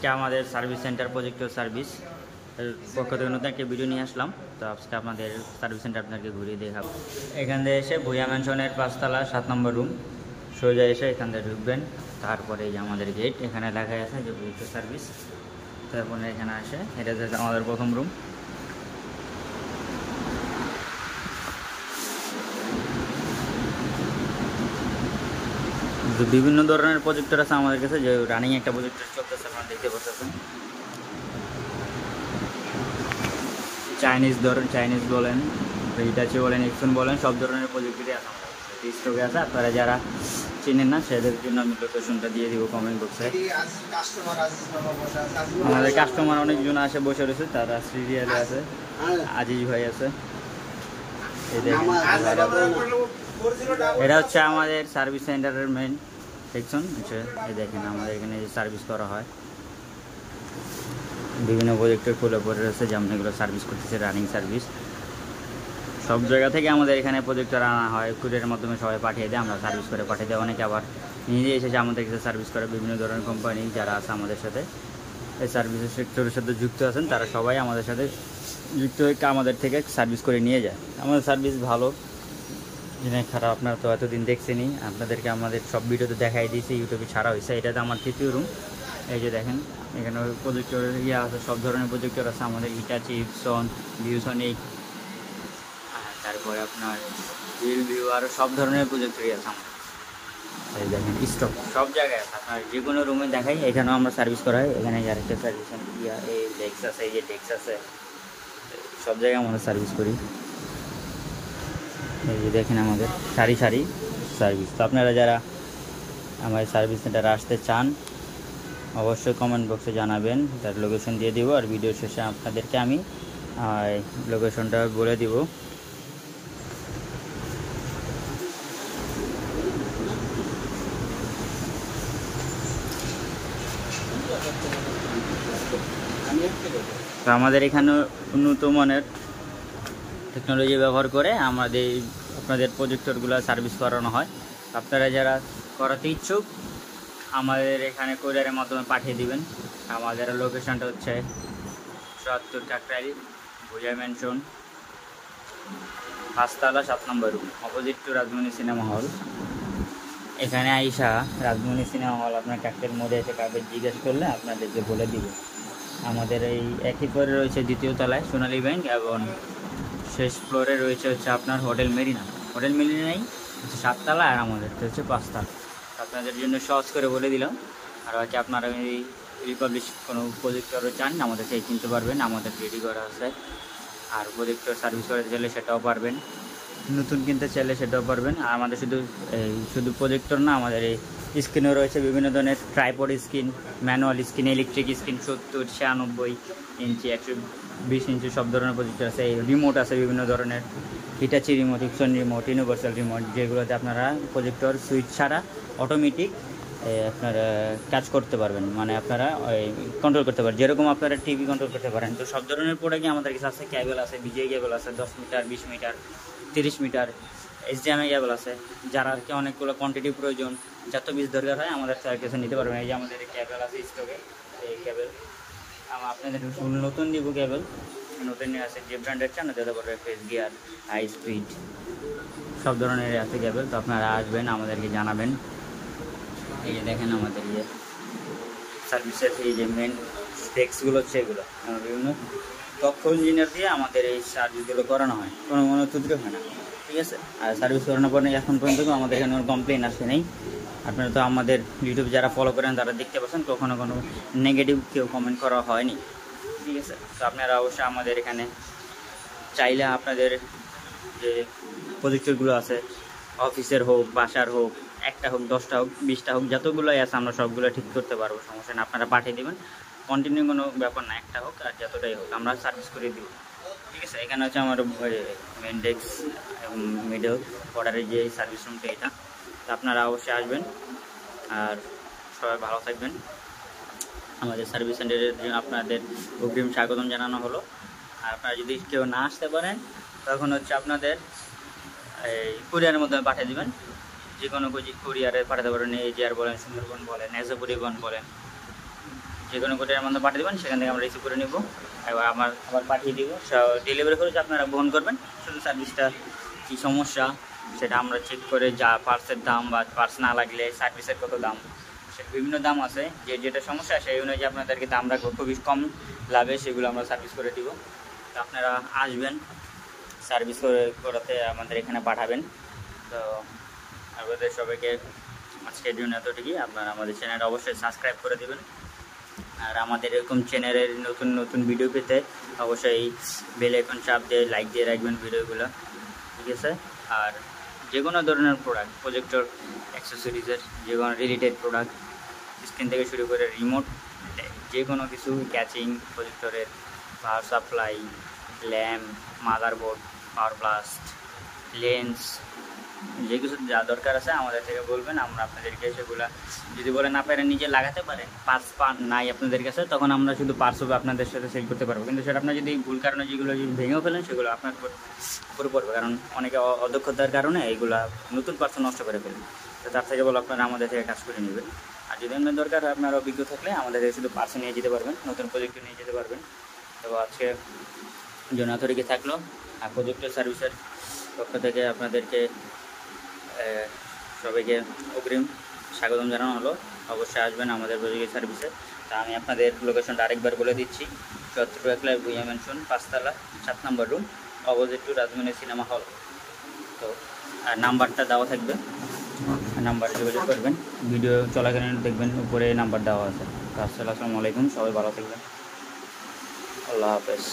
আজকে আমাদের service centre projector service পক্ষ থেকে নতুন একটা ভিডিও নিয়ে আসলাম। তো আজকে আপনাদের সার্ভিস সেন্টার আপনাকে ঘুরিয়ে দেখাবো। এখান থেকে এসে ভুইয়া ম্যানশনের 5 তলা 7 নম্বর রুম সোজা এসে এখান থেকে ঢুকবেন। তারপরে এই যে আমাদের গেট, এখানে লেখা আছে যে প্রজেক্টর সার্ভিস। তারপরে এখানে আসে, এটা হচ্ছে আমাদের প্রথম রুম। বিভিন্ন ধরনের প্রজেক্টর আছে আমাদের কাছে, যে রানিং একটা প্রজেক্টর চলতেছে, আপনারা দেখতে পাচ্ছেন। চাইনিজ বলেন, হিটাচি বলেন, এক্সন বলেন, সব ধরনের প্রজেক্টরই আছে আমাদের কাছে, স্টকে আছে। আপনারা যারা চিনেন না সেদের জন্য আমি লোকেশনটা দিয়ে দিব কমেন্ট বক্সে। আমাদের কাস্টমার অনেকজন আসে বসে রয়েছে, তারা সিরিয়ালে আছে। আজিজ ভাই আছে, এই দেখেন। এটা হচ্ছে আমাদের সার্ভিস সেন্টারের মেন সেকশন। এই দেখেন আমাদের এখানে সার্ভিস করা হয়, বিভিন্ন প্রজেক্টের খুলে পড়ে রয়েছে, যেমন এগুলো সার্ভিস করতেছে, রানিং সার্ভিস। সব জায়গা থেকে আমাদের এখানে প্রজেক্টর আনা হয়, কুরিয়ারের মাধ্যমে সবাই পাঠিয়ে দেয়, আমরা সার্ভিস করে পাঠিয়ে দেয়। অনেকে আবার নিজে এসেছে আমাদের কাছে সার্ভিস করে। বিভিন্ন ধরনের কোম্পানি যারা আছে আমাদের সাথে এই সার্ভিসের সেক্টরের সাথে যুক্ত আছেন, তারা সবাই আমাদের সাথে যুক্ত হয়ে আমাদের থেকে সার্ভিস করে নিয়ে যায়। আমাদের সার্ভিস ভালো, জিনিস খারাপ আপনারা তো এতদিন দেখছেনই, আপনাদেরকে আমাদের সব ভিডিওতে দেখাই দিয়েছি, ইউটিউবে ছাড়া হয়েছে। এটাতে আমার তৃতীয় রুম। এই যে দেখেন এখানে প্রজেক্টর আছে, সব ধরনের প্রজেক্টর আছে আমাদের, হিটাচি, ইপসন, ভিউসনিক, তারপরে আপনার ভিউ, আরও সব ধরনের প্রজেক্টরই আছে আমাদের। এই দেখেন স্টক সব জায়গায় আছে, আপনার যে কোনো রুমে দেখাই, এখানেও আমরা সার্ভিস করা হয়। এখানে আরেকটা সার্ভিস এই ডেস্ক আছে, এই যে ডেস্ক আছে, সব জায়গায় আমরা সার্ভিস করি। এই যে দেখেন আমাদের সারি সার্ভিস। তো আপনারা যারা আমার সার্ভিস সেন্টারে আসতে চান অবশ্যই কমেন্ট বক্সে জানাবেন, তার লোকেশন দিয়ে দিব। আর ভিডিও শেষে আপনাদেরকে আমি লোকেশনটা বলে দিব। তো আমাদের এখানে উন্নত মানের টেকনোলজি ব্যবহার করে আপনাদের প্রজেক্টরগুলো সার্ভিস করানো হয়। আপনারা যারা করাতে ইচ্ছুক আমাদের এখানে কুরিয়ারের মাধ্যমে পাঠিয়ে দিবেন। আমাদের লোকেশনটা হচ্ছে ৭৪ কাকরাইল ভুইয়া ম্যানশন ৫ তলা ৭ number room, opposite to Rajmoni cinema hall. এখানে আইসা রাজমণি সিনেমা হল আপনার কাকের মোড়ে এসে কাকে জিজ্ঞেস করলে আপনাদেরকে বলে দিব। আমাদের এই একই ফ্লোরে রয়েছে দ্বিতীয় তলায় সোনালী ব্যাংক, এবং শেষ ফ্লোরে রয়েছে হচ্ছে আপনার হোটেল মেরিনা নেই হচ্ছে 7 তলা, আর আমাদের হচ্ছে 5 তলা। আপনাদের জন্য সহজ করে বলে দিলাম। আর বাকি আপনারা এই রিপাবলিশ কোনো প্রজেক্টরও চান আমাদের থেকে কিনতে পারবেন, আমাদের রেডি করা আছে। আর প্রজেক্টর সার্ভিস করতে চাইলে সেটাও পারবেন, নতুন কিনতে চাইলে সেটাও পারবেন। আর আমাদের শুধু প্রজেক্টর না, আমাদের এই স্ক্রিনও রয়েছে বিভিন্ন ধরনের, tripod screen, manual screen, electric screen, 70, 96 ইঞ্চি, 120 ইঞ্চি, সব ধরনের প্রজেক্টর আছে। এই রিমোট আছে বিভিন্ন ধরনের, Hitachi remote, Epson remote, universal remote, যেগুলোতে আপনারা প্রজেক্টর সুইচ ছাড়া অটোমেটিক আপনারা কাজ করতে পারবেন, মানে আপনারা কন্ট্রোল করতে পারেন, যেরকম আপনারা টিভি কন্ট্রোল করতে পারেন। তো সব ধরনের প্রোডাক্টই আমাদের কাছে আছে। ক্যাবেল আছে, বিজিআই ক্যাবেল আছে, 10 meter, 20 meter, 30 meter, HDMI cable আছে। যারা আর কি অনেকগুলো কোয়ান্টিটি প্রয়োজন, যত পিস দরকার হয় আমাদের কাছে নিতে পারবেন। এই যে আমাদের ক্যাবেল আছে স্টকে, এই ক্যাবেল আপনাদের নতুন দিব ক্যাবেল, নতুন আছে, যে ব্র্যান্ডের চান দিতে পারবে, ফেস গিয়ার, হাই স্পিড, সব ধরনের আছে ক্যাবেল। তো আপনারা আসবেন, আমাদেরকে জানাবেন। এই যে দেখেন আমাদের যে সার্ভিসের এই যে মেন স্পেক্সগুলো হচ্ছে, এগুলো বিভিন্ন দক্ষ ইঞ্জিনিয়ার দিয়ে আমাদের এই সার্ভিসগুলো করানো হয়, কোনো ত্রুটি হয় না, ঠিক আছে। আর সার্ভিস করানোর পরে এখন পর্যন্ত আমাদের এখানে কোনো কমপ্লেন আসে নেই। আপনারা তো আমাদের ইউটিউব যারা ফলো করেন তারা দেখতে পাচ্ছেন, কখনো কোনো নেগেটিভ কেউ কমেন্ট করা হয়নি, ঠিক আছে। তো আপনারা অবশ্যই আমাদের এখানে চাইলে আপনাদের যে প্রজেক্টরগুলো আছে, অফিসের হোক, বাসার হোক, একটা হোক, 10টা হোক, 20টা হোক, যতগুলোই আছে আমরা সবগুলো ঠিক করতে পারবো, সমস্যা না। আপনারা পাঠিয়ে দেবেন, কন্টিনিউ কোনো ব্যাপার না, একটা হোক আর যতটাই হোক আমরা সার্ভিস করে দিব, ঠিক আছে। এখানে হচ্ছে আমার মেন ডেস্ক এবং মিডল অর্ডারের যে সার্ভিস রুমটা এটা। তো আপনারা অবশ্যই আসবেন, আর সবাই ভালো থাকবেন। আমাদের সার্ভিস সেন্টারের জন্য আপনাদের অগ্রিম স্বাগতম জানানো হলো। আর আপনারা যদি কেউ না আসতে পারেন তখন হচ্ছে আপনাদের এই কুরিয়ারের মাধ্যমে পাঠিয়ে দেবেন, যে কোনো কুরিয়ারে পাঠাতে পারেন। AGR বলেন, সুন্দরবন বলেন, নেজো পরিবহন বলেন, যে কোনো কোরিয়ার মধ্যে পাঠিয়ে দেবেন, সেখান থেকে আমরা রিসিভ করে নেব, এবার আবার পাঠিয়ে দিব। ডেলিভারি খরচ আপনারা বহন করবেন, শুধু সার্ভিসটা কী সমস্যা সেটা আমরা চেক করে, যা পার্সের দাম বা পার্স না লাগলে সার্ভিসের কত দাম, সেটা বিভিন্ন দাম আছে, যেটা সমস্যা সেই অনুযায়ী আপনাদেরকে দাম রাখবো, খুবই কম লাভে সেগুলো আমরা সার্ভিস করে দিব। তো আপনারা আসবেন, সার্ভিস করাতে আমাদের এখানে পাঠাবেন। তো আপনাদের সবাইকে আজকের জন্য এতটুকুই। আপনারা আমাদের চ্যানেলটা অবশ্যই সাবস্ক্রাইব করে দেবেন, আর আমাদের এরকম চ্যানেলের নতুন নতুন ভিডিও পেতে অবশ্যই বেল আইকন চাপ দিয়ে লাইক দিয়ে রাখবেন ভিডিওগুলো, ঠিক আছে। আর যে কোনো ধরনের প্রোডাক্ট, প্রজেক্টর অ্যাক্সেসরিজের যে কোনো রিলেটেড প্রোডাক্ট, স্ক্রিন থেকে শুরু করে রিমোট, যে কোনো কিছু, ক্যাচিং, প্রজেক্টরের power supply, lamp, motherboard, power blast, lens, যে কিছু যা দরকার আছে আমাদের থেকে বলবেন, আমরা আপনাদেরকে সেগুলো, যদি বলেন না পারেন নিজে লাগাতে পারেন, পার্টস নাই আপনাদের কাছে, তখন আমরা শুধু পার্টস হবে আপনাদের সাথে সেল করতে পারবো। কিন্তু সেটা আপনার যদি ভুল কারণে যেগুলো যদি ভেঙেও ফেলেন সেগুলো আপনার উপরে পড়বে, কারণ অনেকে অদক্ষতার কারণে এইগুলা নতুন পার্টস নষ্ট করে ফেলেন। তো তার থেকে বলো আপনারা আমাদের থেকে কাজ করে নেবেন। আর যদি আপনার দরকার হয়, আপনার অভিজ্ঞ থাকলে আমাদের থেকে শুধু পার্টস নিয়ে যেতে পারবেন, নতুন প্রজেক্ট নিয়ে যেতে পারবেন। তো আজকে জন্য এতটুকু থাকলো। আর প্রজেক্টের সার্ভিসের পক্ষ থেকে আপনাদেরকে সবাইকে অগ্রিম স্বাগতম জানানো হলো। অবশ্যই আসবেন আমাদের প্রজেক্ট সার্ভিসে। তা আমি আপনাদের লোকেশনটা আরেকবার বলে দিচ্ছি, ৭৪ একলা ভুইয়া ম্যানশন, ৫ তলা, ৭ number room, opposite to Rajmoni cinema hall. তো আর নাম্বারটা দেওয়া থাকবে, নাম্বারে যোগাযোগ করবেন, ভিডিও চলাকালীন দেখবেন উপরে নাম্বার দেওয়া আছে। তো আসসালামু আলাইকুম, সবাই ভালো থাকবেন, আল্লাহ হাফেজ।